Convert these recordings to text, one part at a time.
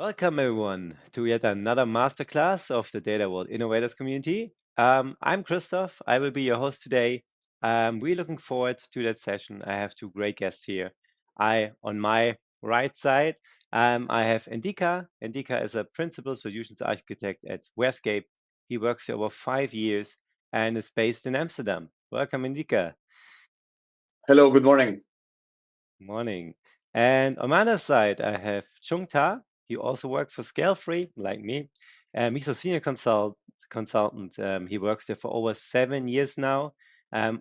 Welcome, everyone, to yet another masterclass of the Data World Innovators community. I'm Christoph. I will be your host today. We're looking forward to that session. I have two great guests here. On my right side, I have Endika. Endika is a principal solutions architect at Wherescape. He works here over 5 years and is based in Amsterdam. Welcome, Endika. Hello, good morning. Morning. And on my other side, I have Trung. He also worked for Scalefree, like me. He's a senior consultant. He works there for over 7 years now.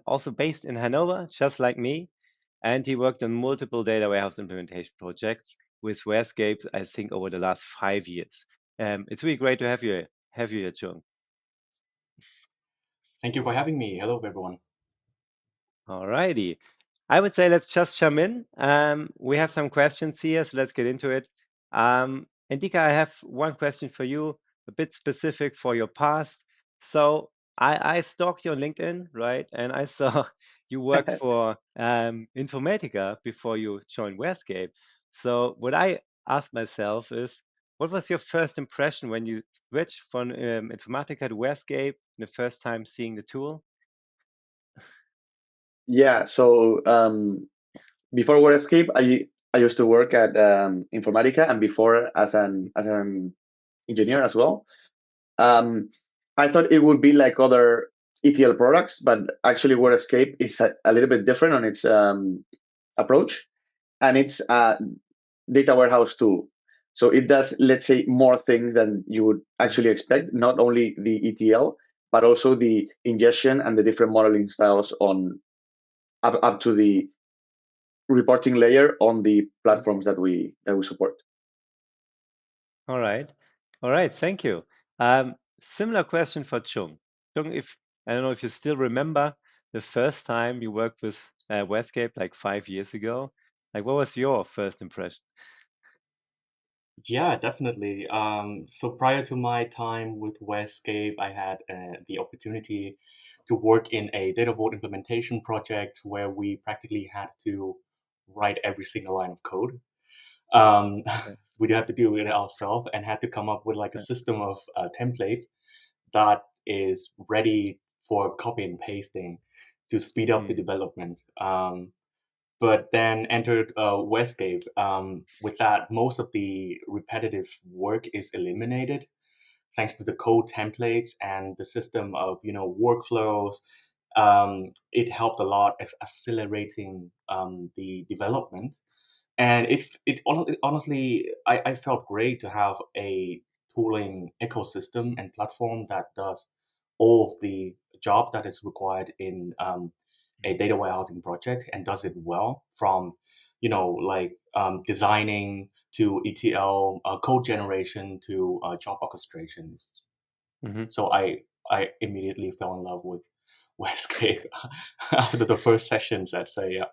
Also based in Hanover, just like me. And he worked on multiple data warehouse implementation projects with Wherescape, I think, over the last 5 years. It's really great to have you here, Chung. Thank you for having me. Hello, everyone. Alrighty. I would say let's just jump in. We have some questions here, so let's get into it. Endika, I have one question for you, a bit specific for your past. So I stalked you on LinkedIn, right? And I saw you worked for Informatica before you joined Wherescape. So what I asked myself is, what was your first impression when you switched from Informatica to Wherescape the first time seeing the tool? Yeah, so before Wherescape, I used to work at Informatica, and before as an engineer as well. Um, I thought it would be like other ETL products, but actually Wherescape is a little bit different on its approach, and it's a data warehouse tool. So it does, let's say, more things than you would actually expect. Not only the ETL, but also the ingestion and the different modeling styles on up to the reporting layer on the platforms that we support. All right. All right. Thank you. Similar question for Chung. Chung, if I don't know if you still remember the first time you worked with Wescape like 5 years ago. Like, what was your first impression? Yeah, definitely. So prior to my time with Wherescape, I had the opportunity to work in a data vault implementation project where we practically had to write every single line of code. Um, Yeah, we did have to do it ourselves and had to come up with like a yeah. system of templates that is ready for copy and pasting to speed up the Mm, development. But then entered Westgate. With that, most of the repetitive work is eliminated thanks to the code templates and the system of workflows. It helped a lot accelerating the development, and honestly, I felt great to have a tooling ecosystem and platform that does all of the job that is required in a data warehousing project and does it well from like designing to ETL code generation to job orchestrations. mhm. So I immediately fell in love with Westcape after the first sessions. I'd say, yeah.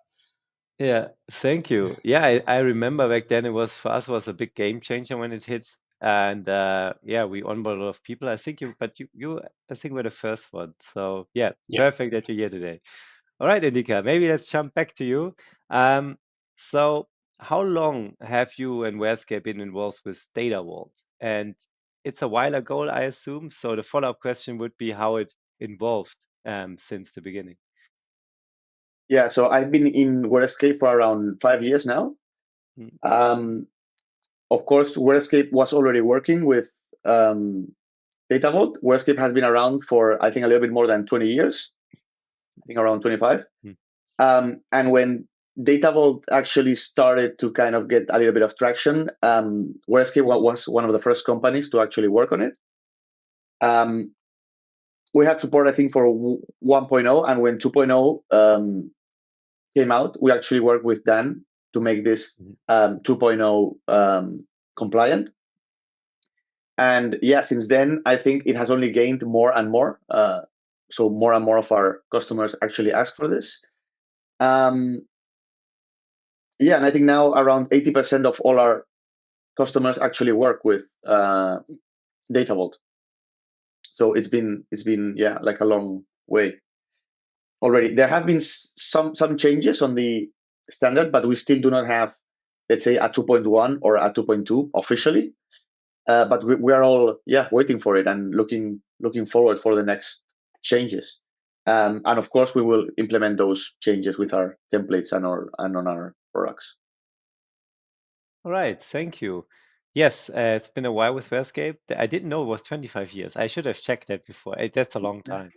Yeah, thank you. Yeah, I remember back then it was for us was a big game changer when it hit. And yeah, we onboarded a lot of people. I think you I think were the first one. So yeah, Yeah. perfect that you're here today. All right, Indika, maybe let's jump back to you. Um, so how long have you and Wherescape been involved with Data Vault? And it's a while ago, I assume. So the follow-up question would be how it involved since the beginning. Yeah, so I've been in Wherescape for around 5 years now. Mm, Um, of course, Wherescape was already working with Data Vault. Wherescape has been around for, I think, a little bit more than 20 years, I think around 25. mm, And when Data Vault actually started to kind of get a little bit of traction, Wherescape was one of the first companies to actually work on it. Um, we had support, I think, for 1.0, and when 2.0 came out, we actually worked with Dan to make this mm, 2.0 compliant. And yeah, since then, I think it has only gained more and more. So more and more of our customers actually ask for this. Um, yeah, and I think now around 80% of all our customers actually work with Data Vault. So it's been yeah, like a long way already. mm, There have been some changes on the standard, but we still do not have let's say a 2.1 or a 2.2 officially. But we are all waiting for it and looking forward for the next changes. And of course, we will implement those changes with our templates and on our products. All right, thank you. Yes, it's been a while with Wherescape. I didn't know it was 25 years. I should have checked that before. That's a long time.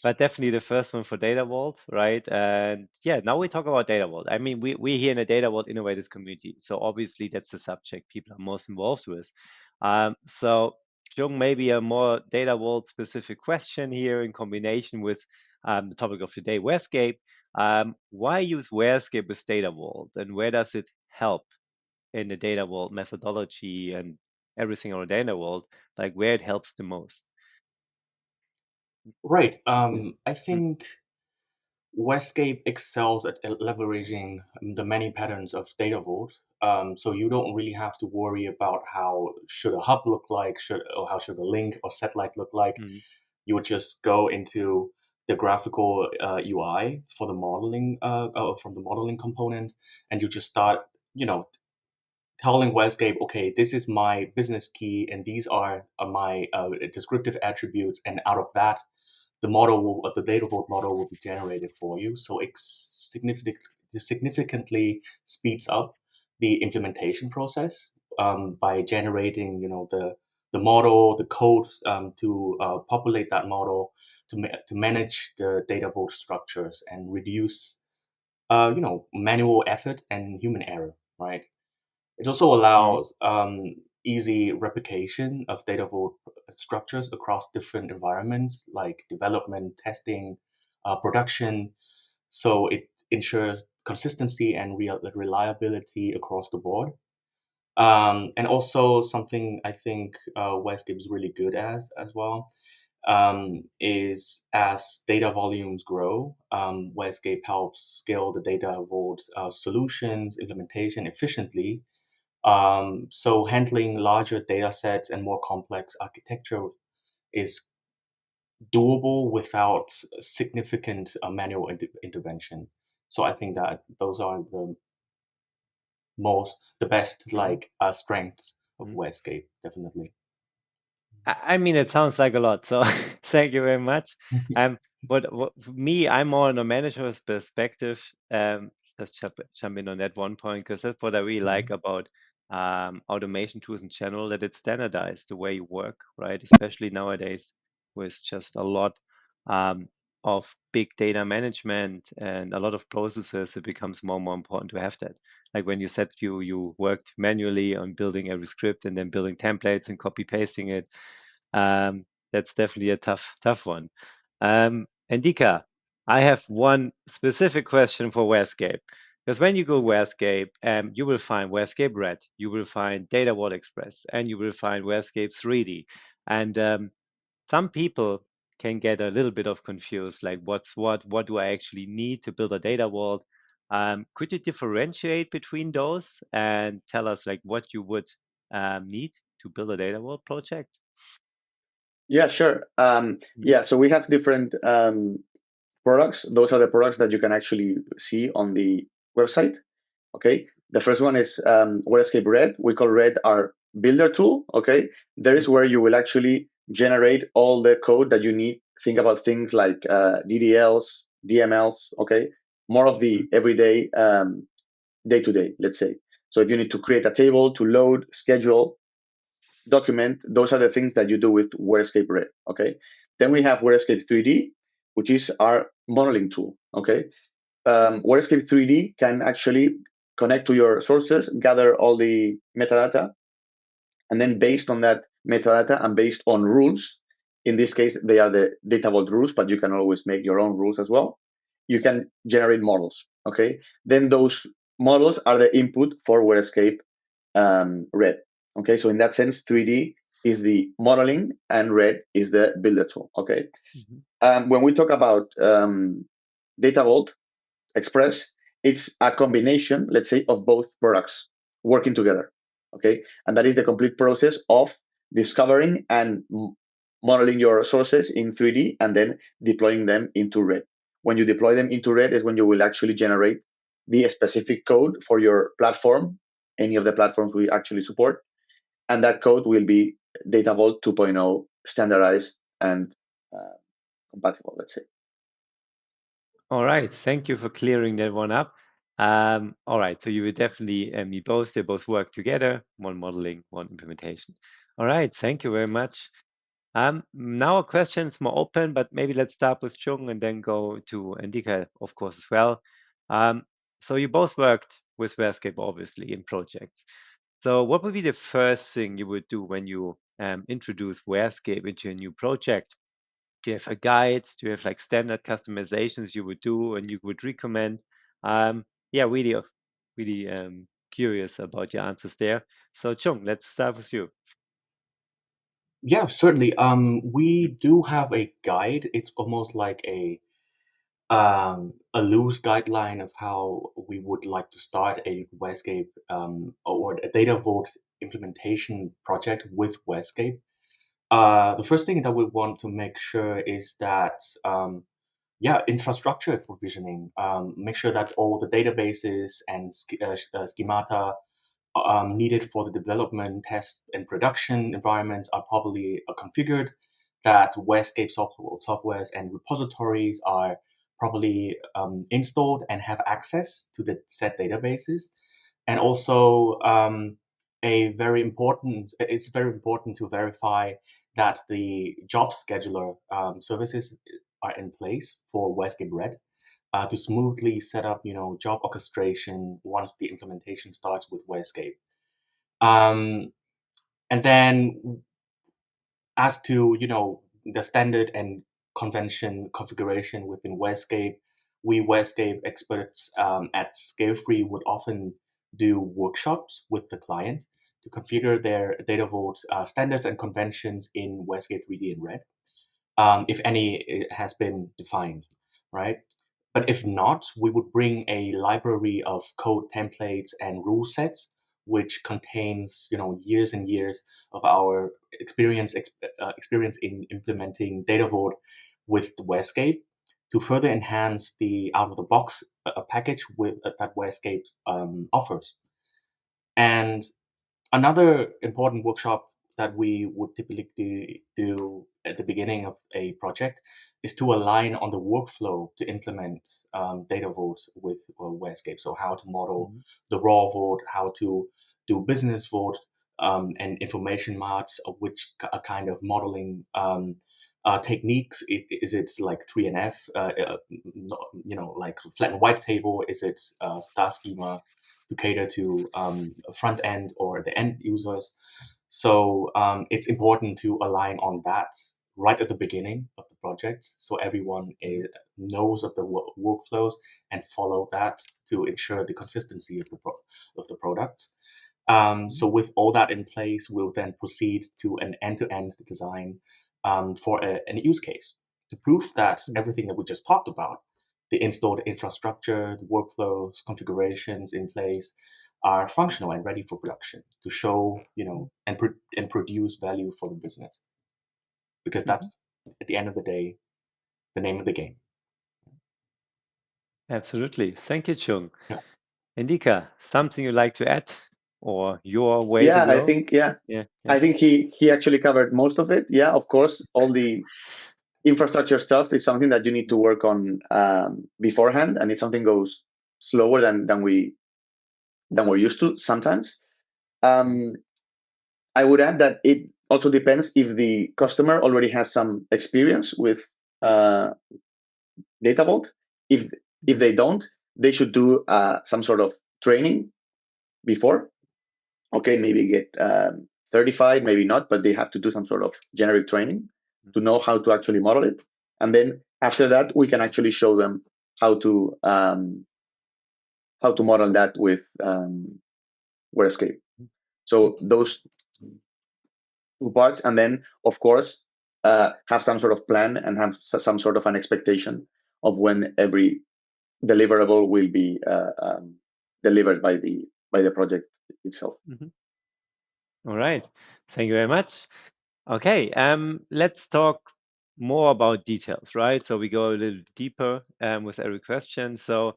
But definitely the first one for Data Vault, right? And yeah, now we talk about Data Vault. I mean, we here in the Data Vault Innovators community, so obviously that's the subject people are most involved with. So Trung, maybe a more Data Vault specific question here in combination with the topic of today, Wherescape. Why use Wherescape with Data Vault, and where does it help in the Data Vault methodology and everything on the Data Vault, like where it helps the most? Right. I think Wherescape excels at leveraging the many patterns of Data Vault. So you don't really have to worry about how should a hub look like, or how should a link or satellite look like. Mm, You would just go into the graphical UI for the modeling from the modeling component, and you just start, telling Wherescape, okay, this is my business key, and these are my descriptive attributes, and out of that, the data vault model will be generated for you. So it significantly speeds up the implementation process by generating, the model, the code to populate that model, to manage the data vault structures and reduce, manual effort and human error, right? It also mm, allows easy replication of data vault structures across different environments like development, testing, production. So it ensures consistency and reliability across the board. And also something I think Wescape is really good as well is as data volumes grow, Wescape helps scale the data vault solutions implementation efficiently, so handling larger data sets and more complex architecture is doable without significant manual intervention. So I think that those are the best mm, strengths of mm. Wescape, definitely. I mean, it sounds like a lot, so thank you very much. What for me, I'm more on a manager's perspective. Just jump in on that one point because that's what I really like Mhm. about automation tools in general, that it's standardized the way you work, right? Especially nowadays with just a lot of big data management and a lot of processes, it becomes more and more important to have that. Like when you said you worked manually on building every script and then building templates and copy pasting it. That's definitely a tough one. Endika, I have one specific question for Wherescape. Because when you go Wherescape, you will find Wherescape Red, you will find Data Vault Express, and you will find Wherescape 3D. And some people can get a little bit of confused, like what's what do I actually need to build a data vault? Could you differentiate between those and tell us like what you would need to build a data vault project? Yeah, sure. So we have different products. Those are the products that you can actually see on the website. Okay. The first one is Wherescape Red. We call Red our builder tool. Okay. There is where you will actually generate all the code that you need. Think about things like DDLs, DMLs. Okay. More of the everyday day to day, let's say. So if you need to create a table to load, schedule, document, those are the things that you do with Wherescape Red. Okay. Then we have Wherescape 3D, which is our modeling tool. Okay. Wherescape 3D can actually connect to your sources, gather all the metadata, and then based on that metadata and based on rules, in this case, they are the data vault rules, but you can always make your own rules as well. You can generate models. Okay. Then those models are the input for Wherescape Red. Okay. So in that sense, 3D is the modeling and Red is the builder tool. Okay. Mm-hmm. When we talk about Data Vault Express, it's a combination, let's say, of both products working together. Okay. And that is the complete process of discovering and modeling your sources in 3D and then deploying them into Red. When you deploy them into Red is when you will actually generate the specific code for your platform, any of the platforms we actually support, and that code will be Data Vault 2.0 standardized and compatible, let's say. All right, thank you for clearing that one up. All right, so you would definitely need both. They both work together, one modeling, one implementation. All right, thank you very much. Now a question is more open, but maybe let's start with Trung and then go to Endika, of course, as well. So you both worked with Wherescape, obviously, in projects. So what would be the first thing you would do when you introduce Wherescape into a new project? Do you have a guide? Do you have like standard customizations you would do and you would recommend? Yeah, really curious about your answers there. So Chung, let's start with you. Yeah, certainly. We do have a guide. It's almost like a loose guideline of how we would like to start a Wherescape or a Data Vault implementation project with Wherescape. The first thing that we want to make sure is that infrastructure provisioning. Make sure that all the databases and schemata needed for the development, test, and production environments are properly configured, that Wherescape softwares and repositories are properly installed and have access to the set databases. And also, it's very important to verify that the job scheduler services are in place for Wherescape Red to smoothly set up, job orchestration once the implementation starts with Wherescape. And then as to, the standard and convention configuration within Wherescape, we Wherescape experts at Scalefree would often do workshops with the client to configure their Data Vault standards and conventions in Wherescape 3D and Red, if any has been defined, right? But if not, we would bring a library of code templates and rule sets, which contains, years and years of our experience in implementing Data Vault with Wherescape to further enhance the out-of-the-box package that Wherescape offers. And another important workshop that we would typically do at the beginning of a project is to align on the workflow to implement Data Vault with Wherescape. So how to model the raw vault, how to do business vault, and information marks, of which kind of modeling techniques. Is it like 3NF, like flat and white table? Is it star schema to cater to front end or the end users? So it's important to align on that right at the beginning of the project, so everyone knows of the workflows and follow that to ensure the consistency of the products. So with all that in place, we'll then proceed to an end-to-end design for an use case to prove that everything that we just talked about, the installed infrastructure, the workflows, configurations in place, are functional and ready for production to show, and produce value for the business. Because that's, at the end of the day, the name of the game. Absolutely. Thank you, Chung. Yeah. Endika, something you'd like to add or your way to go? I think he actually covered most of it. Yeah, of course, all the infrastructure stuff is something that you need to work on beforehand, and if something goes slower than we're used to sometimes. I would add that it also depends if the customer already has some experience with Data Vault. If they don't, they should do some sort of training before. Okay, maybe get certified, maybe not, but they have to do some sort of generic training to know how to actually model it. And then after that, we can actually show them how to model that with Wherescape. So those two parts, and then of course have some sort of plan and have some sort of an expectation of when every deliverable will be delivered by the project itself. All right, thank you very much. Okay, let's talk more about details, right? So we go a little deeper with every question. So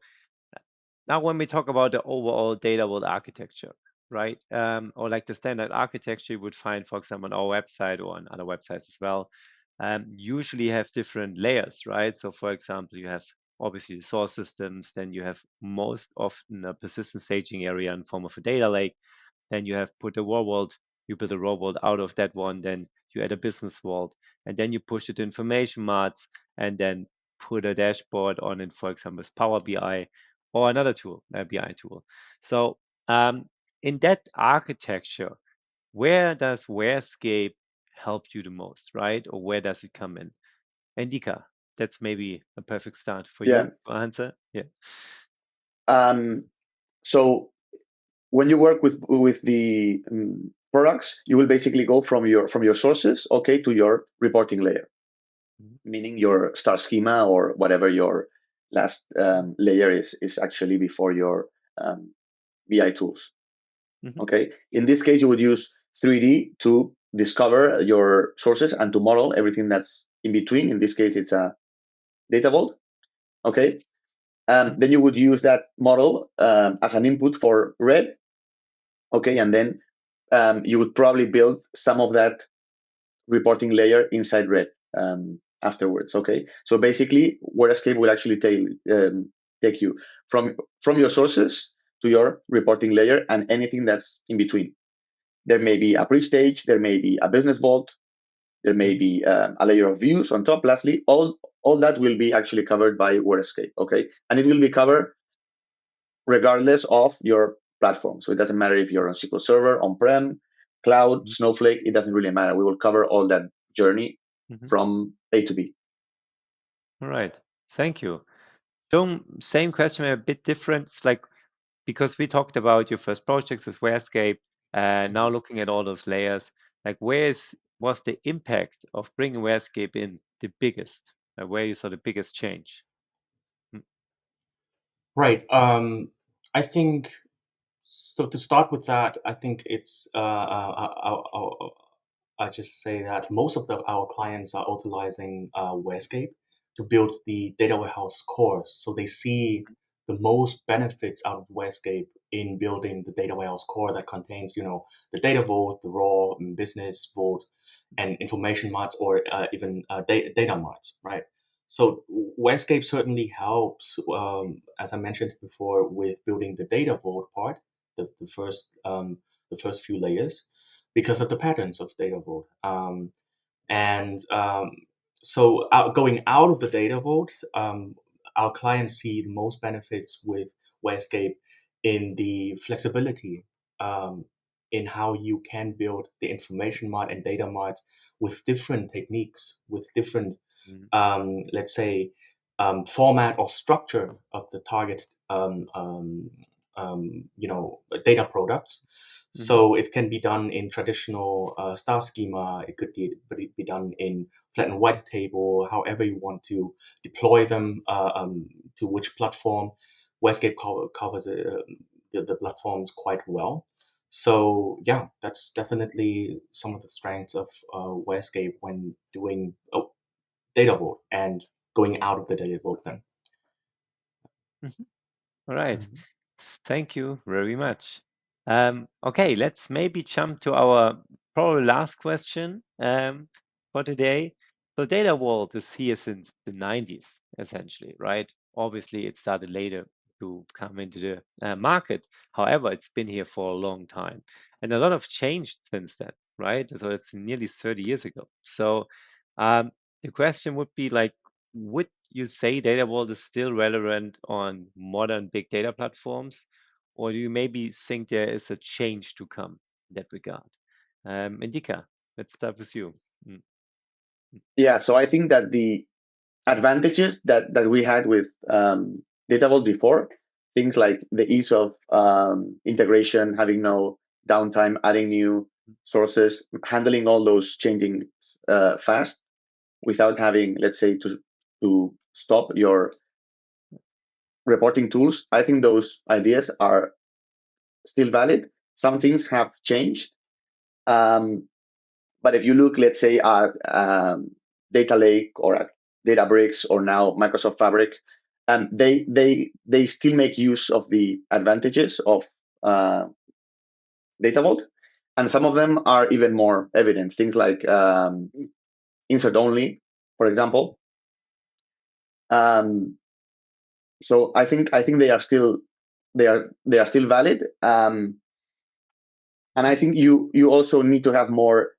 now when we talk about the overall data vault architecture, right? Or like the standard architecture you would find, for example, on our website or on other websites as well, usually have different layers, right? So for example, you have obviously the source systems, then you have most often a persistent staging area in form of a data lake. Then you have put a raw vault, you build a raw vault out of that one, then you add a business vault, and then you push it to information marts, and then put a dashboard on it, for example, with Power BI or another tool, a BI tool. So in that architecture, where does Wherescape help you the most, right? Or where does it come in? Endika, that's maybe a perfect start for Yeah. you to answer. Yeah. So when you work with the products, you will basically go from your sources, okay, to your reporting layer, meaning your star schema or whatever your last layer is actually before your BI tools. Okay, in this case, you would use 3D to discover your sources and to model everything that's in between. In this case, it's a data vault. Okay, then you would use that model as an input for red. Okay, and then you would probably build some of that reporting layer inside red afterwards. Okay, so basically, Wherescape will actually take you from your sources to your reporting layer and anything that's in between. There may be a pre-stage, there may be a business vault, there may be a layer of views on top. Lastly, all that will be actually covered by Wherescape. Okay, and it will be covered regardless of your platform. So it doesn't matter if you're on SQL Server, on-prem, cloud, Snowflake, it doesn't really matter. We will cover all that journey from A to B. All right. Thank you. Trung, same question, a bit different. It's like, because we talked about your first projects with Wherescape, now looking at all those layers, like was the impact of bringing Wherescape in the biggest? Where you saw the biggest change? Right. I think so. To start with that, I think it's I just say that most of our clients are utilizing Wherescape to build the data warehouse core. So they see the most benefits out of Wherescape in building the data warehouse core that contains, the data vault, the raw business vault, and information marts, or even data marts, right? So Wherescape certainly helps, as I mentioned before, with building the data vault part, the first few layers, because of the patterns of data vault. And so going out of the data vault, our clients see the most benefits with Wherescape in the flexibility, in how you can build the information mart and data marts with different techniques, with different, let's say, format or structure of the target, data products. So it can be done in traditional star schema. It could be done in flat and white table, however you want to deploy them to which platform. Wherescape covers the platforms quite well. So yeah, that's definitely some of the strengths of Wherescape when doing data vault and going out of the data vault then. All right. Thank you very much. Okay, let's maybe jump to our probably last question for today. So Data Vault is here since the 90s, essentially, right? Obviously, it started later to come into the market. However, it's been here for a long time. And a lot of changed since then, right? So it's nearly 30 years ago. So the question would be like, would you say Data Vault is still relevant on modern big data platforms, or do you maybe think there is a change to come in that regard? Endika, let's start with you. Yeah, so I think that the advantages that we had with Data Vault before, things like the ease of integration, having no downtime, adding new sources, handling all those changing fast without having, let's say, to stop your reporting tools. I think those ideas are still valid. Some things have changed. But if you look, let's say, at Data Lake or at Databricks or now Microsoft Fabric, they still make use of the advantages of Data Vault, and some of them are even more evident. Things like insert only, for example. So I think they are still valid. And I think you also need to have more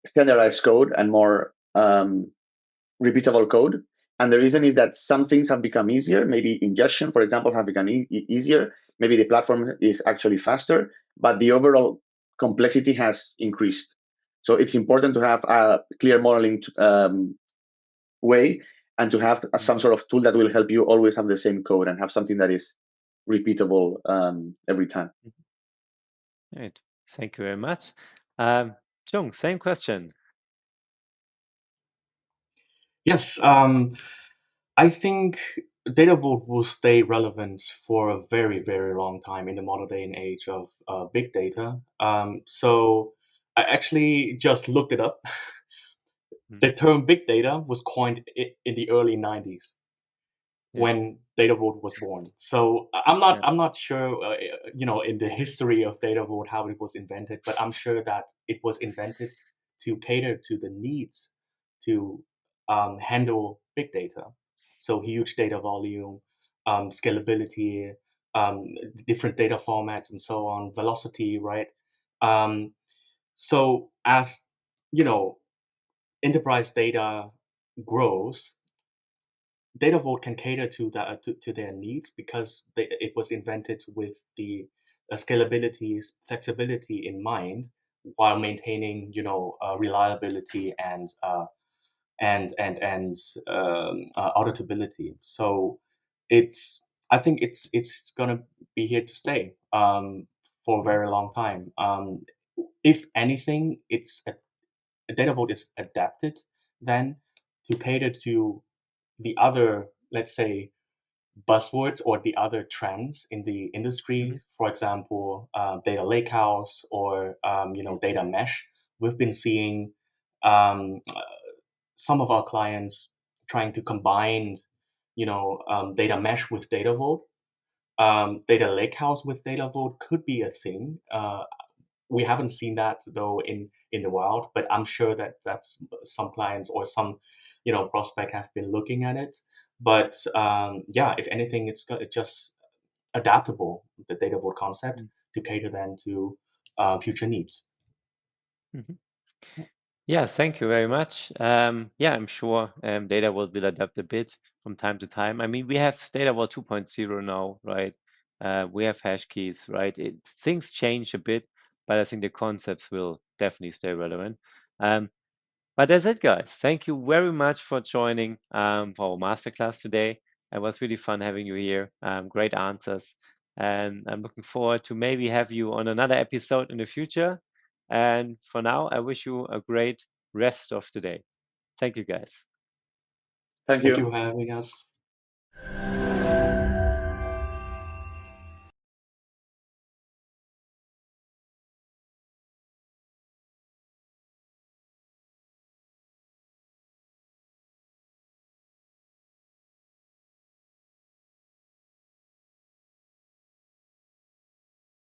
standardized code and more repeatable code. And the reason is that some things have become easier. Maybe ingestion, for example, have become easier. Maybe the platform is actually faster, but the overall complexity has increased. So it's important to have a clear modeling way, and to have some sort of tool that will help you always have the same code and have something that is repeatable every time. Right. Thank you very much. Trung, same question. Yes, I think data vault will stay relevant for a very, very long time in the modern day and age of big data. So I actually just looked it up. The term big data was coined in the early 90s when Data Vault was born. So I'm not sure, in the history of Data Vault how it was invented, but I'm sure that it was invented to cater to the needs to handle big data. So huge data volume, scalability, different data formats, and so on, velocity, right? Um, so as you know, enterprise data grows, Data Vault can cater to that to their needs because it was invented with the scalability, flexibility in mind, while maintaining reliability and auditability. So I think it's gonna be here to stay for a very long time. If anything, Data Vault is adapted then to cater to the other, let's say, buzzwords or the other trends in the industry. For example, data lakehouse or data mesh. We've been seeing some of our clients trying to combine, data mesh with Data Vault. Data lakehouse with Data Vault could be a thing. We haven't seen that though in the wild, but I'm sure that that's some clients or some prospect have been looking at it. But if anything, it's just adaptable, the Data Vault concept, to cater then to future needs. Yeah, thank you very much. I'm sure Data Vault will adapt a bit from time to time. I mean, we have Data Vault 2.0 now, right? We have hash keys, right? Things change a bit, but I think the concepts will definitely stay relevant. But that's it, guys. Thank you very much for joining for our masterclass today. It was really fun having you here. Great answers. And I'm looking forward to maybe have you on another episode in the future. And for now, I wish you a great rest of the day. Thank you, guys. Thank Thank you. you for having us.